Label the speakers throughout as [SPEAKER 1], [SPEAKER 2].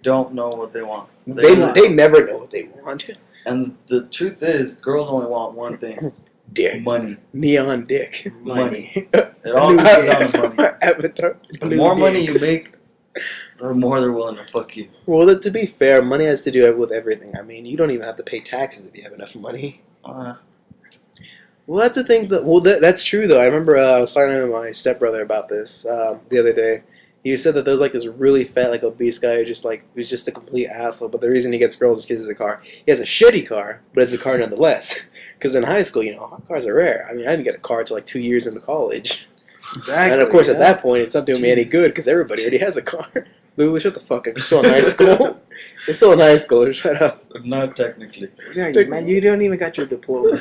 [SPEAKER 1] don't know what they want.
[SPEAKER 2] They never know what they want.
[SPEAKER 1] And the truth is, girls only want one thing.
[SPEAKER 2] Dick.
[SPEAKER 1] Money.
[SPEAKER 2] Neon dick.
[SPEAKER 1] Money. It all comes down to money.
[SPEAKER 2] Avatar.
[SPEAKER 1] The more money you make, the more they're willing to fuck you.
[SPEAKER 2] Well, to be fair, money has to do with everything. I mean, you don't even have to pay taxes if you have enough money. Well, that's the thing. That's true, though. I remember I was talking to my stepbrother about this the other day. He said that there was like this really fat, like obese guy who's just a complete asshole. But the reason he gets girls is because of the car. He has a shitty car, but it's a car nonetheless. Because in high school, cars are rare. I mean, I didn't get a car until like 2 years into college.
[SPEAKER 3] Exactly.
[SPEAKER 2] And of course, at that point, it's not doing me any good because everybody already has a car. Lulu, shut the fuck up. You're still in high school. You're still in high school. Shut up.
[SPEAKER 1] Not technically.
[SPEAKER 3] Yeah, man, you don't even got your diploma.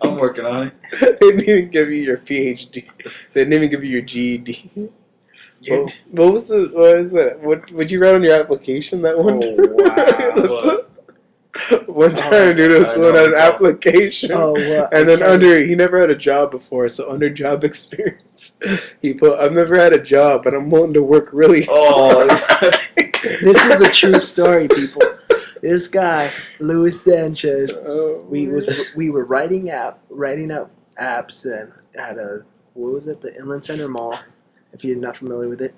[SPEAKER 1] I'm working on it.
[SPEAKER 2] They didn't even give you your PhD. They didn't even give you your GED. What was that? What would you write on your application that one?
[SPEAKER 3] Oh, wow.
[SPEAKER 2] One time, dude, was put on an application, and then he never had a job before, so under job experience, he put, I've never had a job, but I'm willing to work really hard.
[SPEAKER 3] This is a true story, people. This guy, Luis Sanchez, we were writing out apps and at the Inland Center Mall, if you're not familiar with it,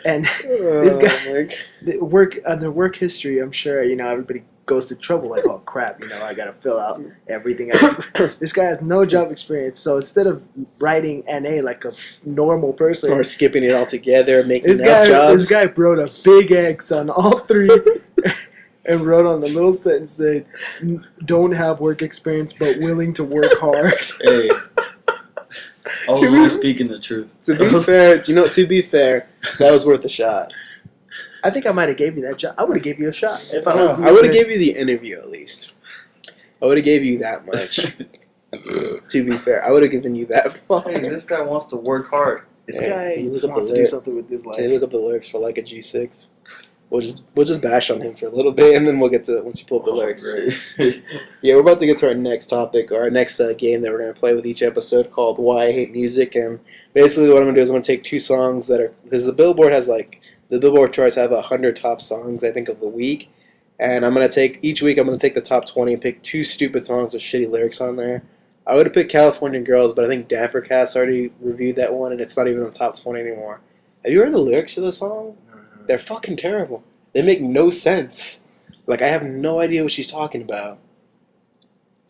[SPEAKER 3] and this guy, the work history, I'm sure everybody goes to trouble like, oh crap, I gotta fill out everything else. This guy has no job experience, so instead of writing NA like a normal person
[SPEAKER 2] or skipping it altogether, making up jobs,
[SPEAKER 3] this guy wrote a big X on all three and wrote on the little sentence said, "Don't have work experience but willing to work hard."
[SPEAKER 1] Hey, I was really speaking the truth.
[SPEAKER 2] To be fair, that was worth a shot.
[SPEAKER 3] I think I might have gave you that job. I would have gave you a shot if
[SPEAKER 2] I would have gave you the interview at least. I would have gave you that much. To be fair, I would have given you that.
[SPEAKER 1] Hey, this guy wants to work hard.
[SPEAKER 3] This guy wants to do something with his life.
[SPEAKER 2] Can you look up the lyrics for like a G6? We'll just bash on him for a little bit, and then we'll get to it once you pull up the lyrics. Yeah, we're about to get to our next topic, or our next game that we're going to play with each episode called Why I Hate Music. And basically what I'm going to do is I'm going to take two songs that are, because the Billboard charts have 100 top songs, I think, of the week. And each week I'm going to take the top 20 and pick two stupid songs with shitty lyrics on there. I would have picked California Girls, but I think SwaggaCast already reviewed that one, and it's not even in the top 20 anymore. Have you heard the lyrics to the song? They're fucking terrible. They make no sense. Like, I have no idea what she's talking about.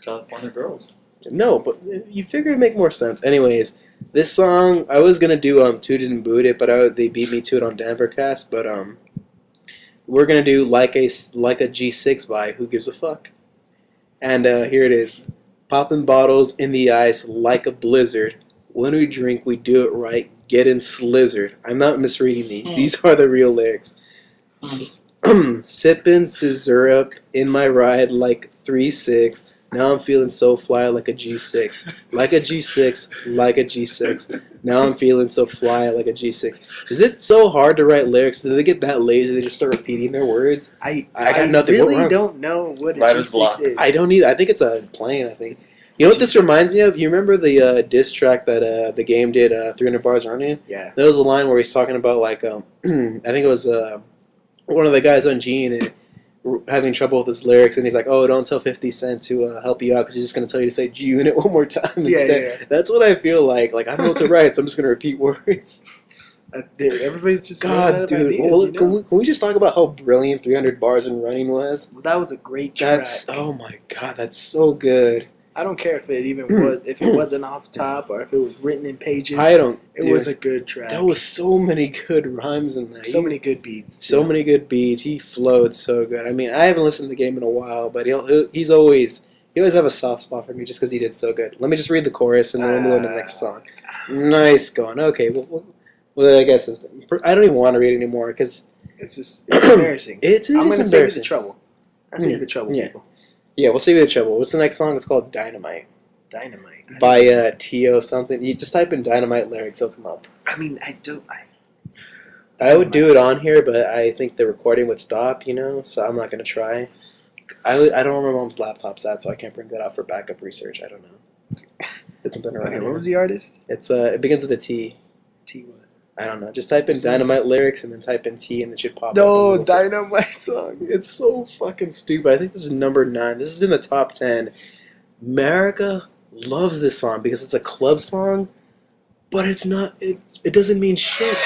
[SPEAKER 1] California Girls.
[SPEAKER 2] No, but you figure it'd make more sense. Anyways, this song, I was gonna do Toot It and Boot It, but they beat me to it on SwaggaCast. But we're gonna do like a G6 by Who Gives a Fuck. And here it is. Popping bottles in the ice like a blizzard. When we drink, we do it right. Getting slizzard. I'm not misreading these. These are the real lyrics. Sipping syrup in my ride like 3-6. Now I'm feeling so fly like a G6. Like a G6, like a G6. Now I'm feeling so fly like a G6. Is it so hard to write lyrics? Do they get that lazy they just start repeating their words?
[SPEAKER 3] I
[SPEAKER 2] got nothing.
[SPEAKER 3] really don't know what a G6 is.
[SPEAKER 2] I don't either. I think it's a plane, I think. You know what this reminds me of? You remember the diss track that the game did, 300 Bars Aren't You?
[SPEAKER 3] Yeah.
[SPEAKER 2] There was a line where he's talking about, like, I think it was one of the guys on Gene having trouble with his lyrics, and he's like, oh, don't tell 50 Cent to help you out because he's just going to tell you to say G-Unit one more time instead. Yeah. That's what I feel like. Like, I don't know what to write, so I'm just going to repeat words.
[SPEAKER 3] Everybody's just
[SPEAKER 2] God, dude.
[SPEAKER 3] ideas,
[SPEAKER 2] can we just talk about how brilliant 300 Bars and Running was?
[SPEAKER 3] Well, that was a great track.
[SPEAKER 2] Oh, my God, that's so good.
[SPEAKER 3] I don't care if it even was, if it wasn't off top or if it was written in pages. It was a good track.
[SPEAKER 2] There was so many good rhymes in that.
[SPEAKER 3] So many good beats. Too.
[SPEAKER 2] So many good beats. He flowed so good. I mean, I haven't listened to the game in a while, but he always have a soft spot for me just because he did so good. Let me just read the chorus and then we'll move on to the next song. Nice going. Okay, well, I guess I don't even want to read it anymore because
[SPEAKER 3] it's embarrassing.
[SPEAKER 2] I'm going to
[SPEAKER 3] save you the trouble. I save the trouble, people.
[SPEAKER 2] Yeah, we'll save you the trouble. What's the next song? It's called Dynamite.
[SPEAKER 3] Dynamite.
[SPEAKER 2] By T.O. something. You just type in Dynamite lyrics, it'll come up.
[SPEAKER 3] I mean,
[SPEAKER 2] I would do it on here, but I think the recording would stop, so I'm not going to try. I don't know where my mom's laptop's at, so I can't bring that out for backup research. I don't know. It's something around here.
[SPEAKER 3] What was the artist?
[SPEAKER 2] It begins with a T.
[SPEAKER 3] T what?
[SPEAKER 2] I don't know. Just type in Dynamite lyrics and then type in T and it should pop up.
[SPEAKER 3] No, Dynamite song.
[SPEAKER 2] It's so fucking stupid. I think this is number 9. This is in the top 10. America loves this song because it's a club song, but it's not. It doesn't mean shit.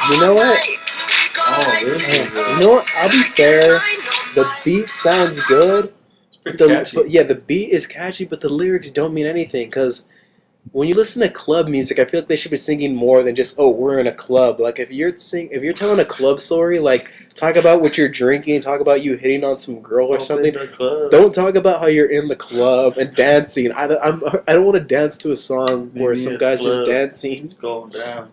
[SPEAKER 2] You know what?
[SPEAKER 1] Oh, this is
[SPEAKER 2] You know what? I'll be fair. The beat sounds good.
[SPEAKER 1] It's pretty catchy.
[SPEAKER 2] But yeah, the beat is catchy, but the lyrics don't mean anything. Because when you listen to club music, I feel like they should be singing more than just "Oh, we're in a club." Like if you're telling a club story, like talk about what you're drinking, talk about you hitting on some girl or something. Don't talk about how you're in the club and dancing. I don't want to dance to a song where some guy's just dancing.
[SPEAKER 1] It's going down.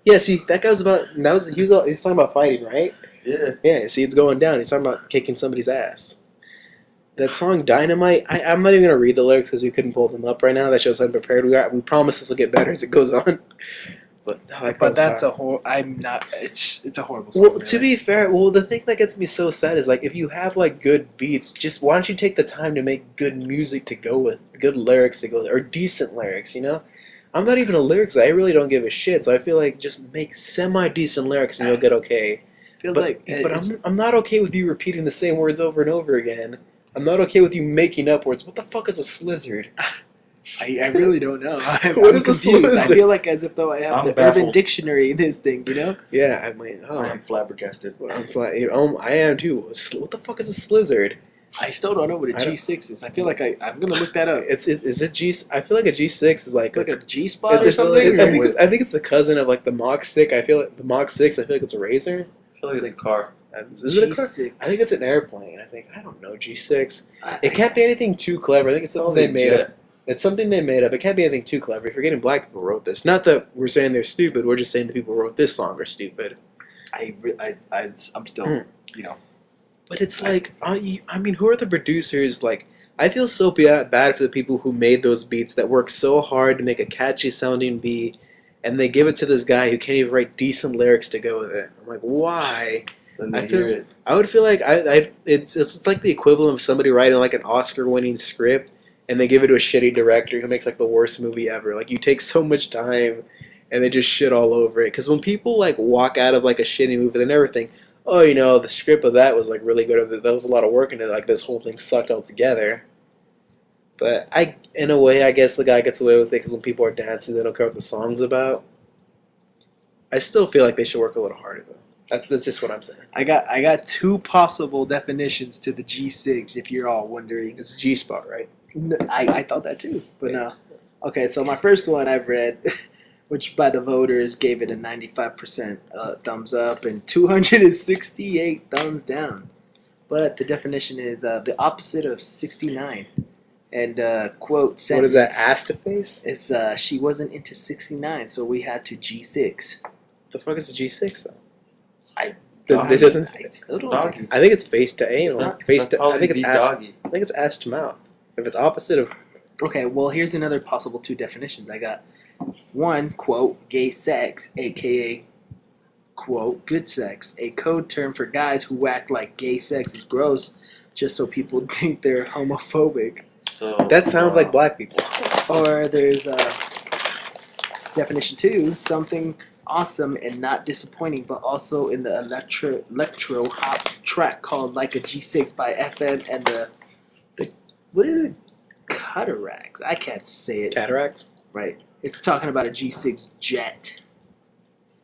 [SPEAKER 2] Yeah, see, that guy was about. He was talking about fighting, right?
[SPEAKER 1] Yeah.
[SPEAKER 2] Yeah, see, it's going down. He's talking about kicking somebody's ass. That song Dynamite, I'm not even going to read the lyrics because we couldn't pull them up right now. That shows how unprepared we are. We promise this will get better as it goes on. But
[SPEAKER 3] that's a whole. I'm not. It's a horrible song.
[SPEAKER 2] Well,
[SPEAKER 3] really.
[SPEAKER 2] to be fair, the thing that gets me so sad is like if you have like good beats, just why don't you take the time to make good music to go with, good lyrics to go with, or decent lyrics, you know? I'm not even a lyrics. I really don't give a shit. So I feel like just make semi-decent lyrics and you'll get okay.
[SPEAKER 3] Feels
[SPEAKER 2] I'm not okay with you repeating the same words over and over again. I'm not okay with you making up words. What the fuck is a slizzard?
[SPEAKER 3] I really don't know. I'm
[SPEAKER 2] What is a
[SPEAKER 3] confused. I
[SPEAKER 2] slizzard?
[SPEAKER 3] feel like as if though I have
[SPEAKER 1] I'm
[SPEAKER 3] the
[SPEAKER 1] baffled.
[SPEAKER 3] Urban Dictionary in this thing, you know?
[SPEAKER 2] Yeah, I mean,
[SPEAKER 1] I am flabbergasted.
[SPEAKER 2] I am too. What the fuck is a slizzard?
[SPEAKER 3] I still don't know what a G6 is. I feel like I'm gonna look that up.
[SPEAKER 2] Is it G? I feel like a G6 is like
[SPEAKER 3] Like a G spot or something.
[SPEAKER 2] I think it's the cousin of like the Mach 6. I feel like the Mach 6. I feel like it's a razor.
[SPEAKER 1] I feel like it's a car.
[SPEAKER 2] Is it a car?
[SPEAKER 3] G6.
[SPEAKER 2] I think it's an airplane. I don't know. G6. It can't be anything too clever. I think it's something they made up. It's something they made up. It can't be anything too clever. If you're getting black people wrote this, not that we're saying they're stupid. We're just saying the people who wrote this song are stupid.
[SPEAKER 3] I'm still, you know.
[SPEAKER 2] But it's like, I mean, who are the producers? Like, I feel so bad for the people who made those beats that work so hard to make a catchy sounding beat, and they give it to this guy who can't even write decent lyrics to go with it. I'm like, why? I would feel like it's like the equivalent of somebody writing like an Oscar-winning script, and they give it to a shitty director who makes like the worst movie ever. Like, you take so much time, and they just shit all over it. Because when people like walk out of like a shitty movie, they never think, oh, you know, the script of that was like really good. That was a lot of work into it. Like this whole thing sucked altogether. But in a way, I guess the guy gets away with it because when people are dancing, they don't care what the song's about. I still feel like they should work a little harder though. That's just what I'm saying.
[SPEAKER 3] I got 2 possible definitions to the G6. If you're all wondering,
[SPEAKER 2] It's G spot, right?
[SPEAKER 3] I thought that too, but no. Okay, so my first one I've read, which by the voters gave it a 95% thumbs up and 268 thumbs down. But the definition is the opposite of 69. And quote sentence.
[SPEAKER 2] What is that? Ass to face?
[SPEAKER 3] It's she wasn't into 69, so we had to G6.
[SPEAKER 2] The fuck is a G6 though?
[SPEAKER 3] I still don't.
[SPEAKER 1] Doggy.
[SPEAKER 2] I think it's face to anal.
[SPEAKER 3] not.
[SPEAKER 2] Face to. I think it's ass.
[SPEAKER 1] doggy.
[SPEAKER 2] I think it's ass to mouth. If it's opposite of.
[SPEAKER 3] Okay, well here's another possible 2 definitions. I got 1, quote, gay sex, aka quote, good sex, a code term for guys who act like gay sex is gross just so people think they're homophobic.
[SPEAKER 1] So
[SPEAKER 2] That sounds like black people.
[SPEAKER 3] Or there's definition 2, something awesome and not disappointing, but also in the electro hop track called Like a G6 by FM and the what is it? Cataracts. I can't say it.
[SPEAKER 2] Cataract?
[SPEAKER 3] Right. It's talking about a G6 jet.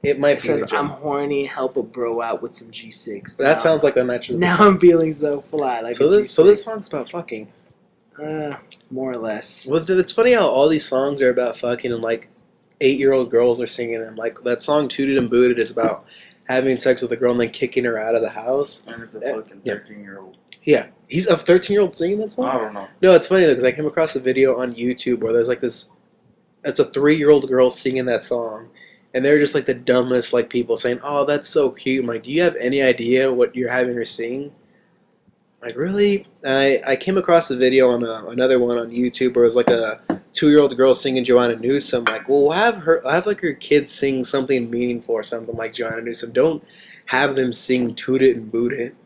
[SPEAKER 2] It might
[SPEAKER 3] It
[SPEAKER 2] be.
[SPEAKER 3] says,
[SPEAKER 2] legit.
[SPEAKER 3] I'm horny, help a bro out with some G6.
[SPEAKER 2] That sounds like the natural.
[SPEAKER 3] Now I'm feeling so fly. Like
[SPEAKER 2] So
[SPEAKER 3] a
[SPEAKER 2] this
[SPEAKER 3] G6.
[SPEAKER 2] song's about fucking.
[SPEAKER 3] More or less.
[SPEAKER 2] Well, it's funny how all these songs are about fucking and like 8-year-old girls are singing them. Like that song "Tooted and Booted" is about having sex with a girl and then kicking her out of the house.
[SPEAKER 1] And it's a fucking 13-year-old.
[SPEAKER 2] Yeah, he's a 13-year-old singing that song.
[SPEAKER 1] I don't know.
[SPEAKER 2] No, it's funny though because I came across a video on YouTube where there's like this. It's a 3-year-old girl singing that song, and they're just like the dumbest like people saying, "Oh, that's so cute." I'm like, do you have any idea what you're having her sing? Like, really? And I came across a video on another one on YouTube where it was like a 2-year-old girl singing Joanna Newsom. Like, well, have like your kids sing something meaningful or something like Joanna Newsom. Don't have them sing "Toot It and Boot It."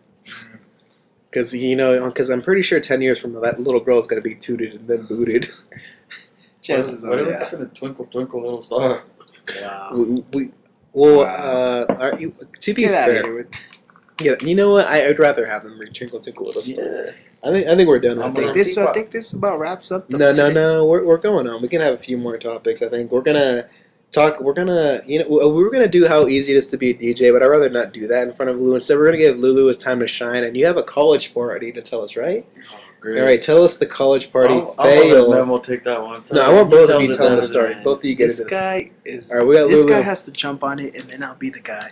[SPEAKER 2] Because I'm pretty sure 10 years from now that little girl is gonna be tooted and then booted.
[SPEAKER 3] Chances are,
[SPEAKER 1] Whatever
[SPEAKER 3] yeah.
[SPEAKER 1] happened to Twinkle Twinkle Little Star?
[SPEAKER 3] Wow.
[SPEAKER 2] To be
[SPEAKER 3] Get out of
[SPEAKER 2] fair,
[SPEAKER 3] here with.
[SPEAKER 2] yeah, you know what? I'd rather have them read Twinkle Twinkle Little Star.
[SPEAKER 1] Yeah.
[SPEAKER 2] I think we're done
[SPEAKER 1] I'm
[SPEAKER 2] with
[SPEAKER 1] gonna-
[SPEAKER 2] that.
[SPEAKER 3] I think this about wraps up.
[SPEAKER 2] No. We're going on. We can have a few more topics. I think we're gonna talk. We're gonna we were gonna do how easy it is to be a DJ, but I'd rather not do that in front of Lulu. Instead, we're gonna give Lulu his time to shine. And you have a college party to tell us, right?
[SPEAKER 1] Oh, great.
[SPEAKER 2] All right, tell us the college party
[SPEAKER 1] I'll
[SPEAKER 2] fail.
[SPEAKER 1] let Memo take that one.
[SPEAKER 2] No, I want both of you
[SPEAKER 1] Tells it
[SPEAKER 2] telling the
[SPEAKER 1] better
[SPEAKER 2] story.
[SPEAKER 1] than-
[SPEAKER 2] Both of you get
[SPEAKER 3] This
[SPEAKER 2] it.
[SPEAKER 3] guy is.
[SPEAKER 2] All right, we got
[SPEAKER 3] this
[SPEAKER 2] Lulu.
[SPEAKER 3] guy has to jump on it, and then I'll be the guy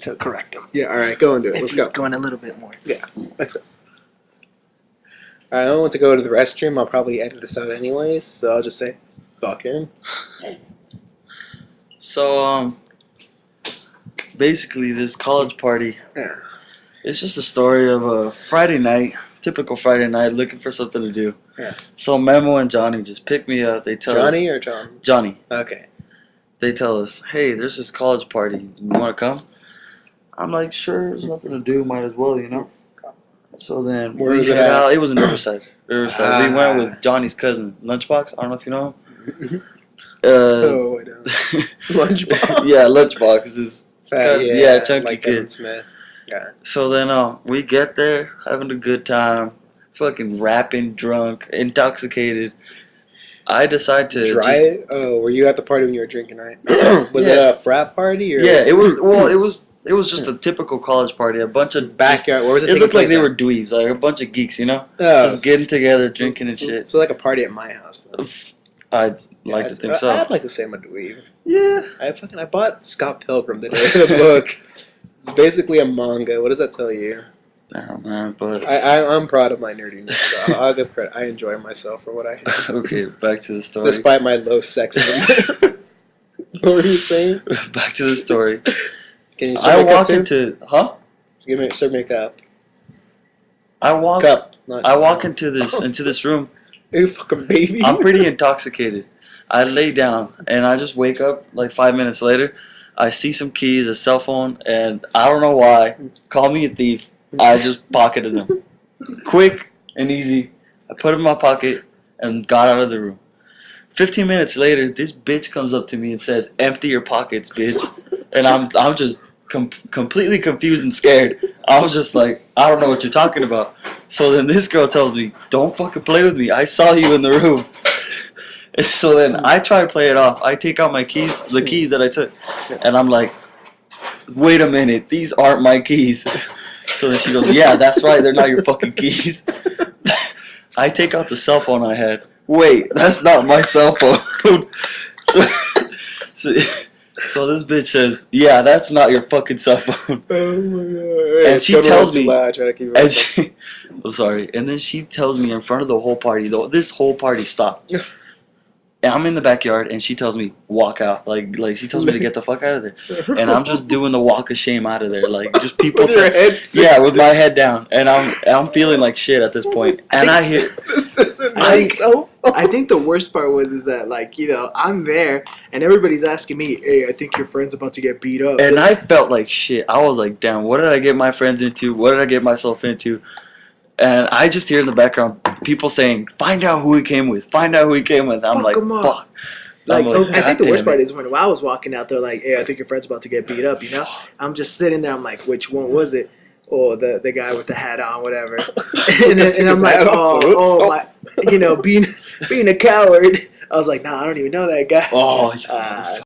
[SPEAKER 3] to correct him
[SPEAKER 2] Yeah, all right, go and do it.
[SPEAKER 3] if
[SPEAKER 2] Let's
[SPEAKER 3] he's
[SPEAKER 2] go.
[SPEAKER 3] going a little bit more.
[SPEAKER 2] Let's go. I want to go to the restroom. I'll probably edit this out anyways, so I'll just say, fuck him.
[SPEAKER 1] So, basically, this college party,
[SPEAKER 2] Yeah.
[SPEAKER 1] it's just a story of a Friday night, typical Friday night, looking for something to do.
[SPEAKER 2] Yeah.
[SPEAKER 1] So Memo and Johnny just pick me up. They tell
[SPEAKER 2] Johnny
[SPEAKER 1] us,
[SPEAKER 2] or John?
[SPEAKER 1] Johnny.
[SPEAKER 2] Okay.
[SPEAKER 1] They tell us, hey, there's this college party. You want to come? I'm like, sure. There's nothing to do. Might as well, you know. So then
[SPEAKER 2] Where
[SPEAKER 1] we
[SPEAKER 2] was it
[SPEAKER 1] head
[SPEAKER 2] at?
[SPEAKER 1] out. It was in Riverside. Riverside. We went
[SPEAKER 2] Ah.
[SPEAKER 1] with Johnny's cousin, Lunchbox. I don't know if you know him.
[SPEAKER 2] Oh, I don't. Lunchbox.
[SPEAKER 1] Yeah, Lunchbox is. Yeah, chunky
[SPEAKER 2] like
[SPEAKER 1] kid.
[SPEAKER 2] Kevin Smith. Yeah.
[SPEAKER 1] So then we get there, having a good time, fucking rapping, drunk, intoxicated. I decide to
[SPEAKER 2] Try
[SPEAKER 1] just,
[SPEAKER 2] it? Oh, were you at the party when you were drinking, right? Was
[SPEAKER 1] Yeah.
[SPEAKER 2] it a frat party or
[SPEAKER 1] yeah, it was just a typical college party. A bunch of
[SPEAKER 2] backyard? Where was it?
[SPEAKER 1] It
[SPEAKER 2] taking
[SPEAKER 1] looked like
[SPEAKER 2] place
[SPEAKER 1] they
[SPEAKER 2] at?
[SPEAKER 1] were dweebs, like a bunch of geeks, you know,
[SPEAKER 2] Oh,
[SPEAKER 1] just getting together, drinking and
[SPEAKER 2] so,
[SPEAKER 1] shit.
[SPEAKER 2] So like a party at my house. Then.
[SPEAKER 1] I'd
[SPEAKER 2] Yeah,
[SPEAKER 1] like to
[SPEAKER 2] it's-
[SPEAKER 1] think so.
[SPEAKER 2] I'd like to say I'm a dweeb.
[SPEAKER 1] Yeah.
[SPEAKER 2] I bought Scott Pilgrim today, the book. It's basically a manga. What does that tell you?
[SPEAKER 1] Oh man, but
[SPEAKER 2] I'm proud of my nerdiness. So I'll give credit. I enjoy myself for what I do,
[SPEAKER 1] okay, back to the story.
[SPEAKER 2] despite my low sexism. What were you saying?
[SPEAKER 1] Back to the story.
[SPEAKER 2] Can you
[SPEAKER 1] I
[SPEAKER 2] serve me a cup
[SPEAKER 1] walk
[SPEAKER 2] too?
[SPEAKER 1] into
[SPEAKER 2] Serve me a cup.
[SPEAKER 1] I walk
[SPEAKER 2] Cup. Not
[SPEAKER 1] I walk into this room.
[SPEAKER 2] You fucking baby.
[SPEAKER 1] I'm pretty intoxicated. I lay down and I just wake up like 5 minutes later. I see some keys, a cell phone, and I don't know why. Call me a thief. I just pocketed them. Quick and easy. I put them in my pocket and got out of the room. 15 minutes later, this bitch comes up to me and says, "Empty your pockets, bitch." And I'm just completely confused and scared. I was just like, I don't know what you're talking about. So then this girl tells me, "Don't fucking play with me. I saw you in the room." So then I try to play it off. I take out my keys, the keys that I took, and I'm like, "Wait a minute, these aren't my keys." So then she goes, "Yeah, that's right, they're not your fucking keys." I take out the cell phone I had. Wait, that's not my cell phone. So this bitch says, "Yeah, that's not your fucking cell phone."
[SPEAKER 2] Oh my god!
[SPEAKER 1] And she tells me,
[SPEAKER 2] and
[SPEAKER 1] I'm sorry. And then she tells me in front of the whole party, though, this whole party stopped. And I'm in the backyard, and she tells me, "Walk out." Like she tells me to get the fuck out of there. And I'm just doing the walk of shame out of there, like just people.
[SPEAKER 2] with your head.
[SPEAKER 1] Yeah, with my head down, and I'm feeling like shit at this point. And I hear,
[SPEAKER 2] This isn't
[SPEAKER 3] I
[SPEAKER 2] my
[SPEAKER 3] think-
[SPEAKER 2] cell phone.
[SPEAKER 3] I think the worst part was that like I'm there and everybody's asking me, "Hey, I think your friend's about to get beat up."
[SPEAKER 1] and I felt like shit. I was like, damn, what did I get my friends into? What did I get myself into? And I just hear in the background people saying, "Find out who he came with. Find out who he came with." I'm
[SPEAKER 3] Fuck
[SPEAKER 1] like,
[SPEAKER 3] him up.
[SPEAKER 1] fuck.
[SPEAKER 3] Like,
[SPEAKER 1] I'm
[SPEAKER 3] I think the
[SPEAKER 1] "God
[SPEAKER 3] worst
[SPEAKER 1] damn
[SPEAKER 3] part
[SPEAKER 1] it."
[SPEAKER 3] is when I was walking out there, like, "Hey, I think your friend's about to get beat up." I'm just sitting there. I'm like, "Which one was it?" Oh, the guy with the hat on, whatever. and I'm like, "Oh my," being a coward. I was like, "Nah, I don't even know that guy."
[SPEAKER 1] Oh,
[SPEAKER 3] Uh,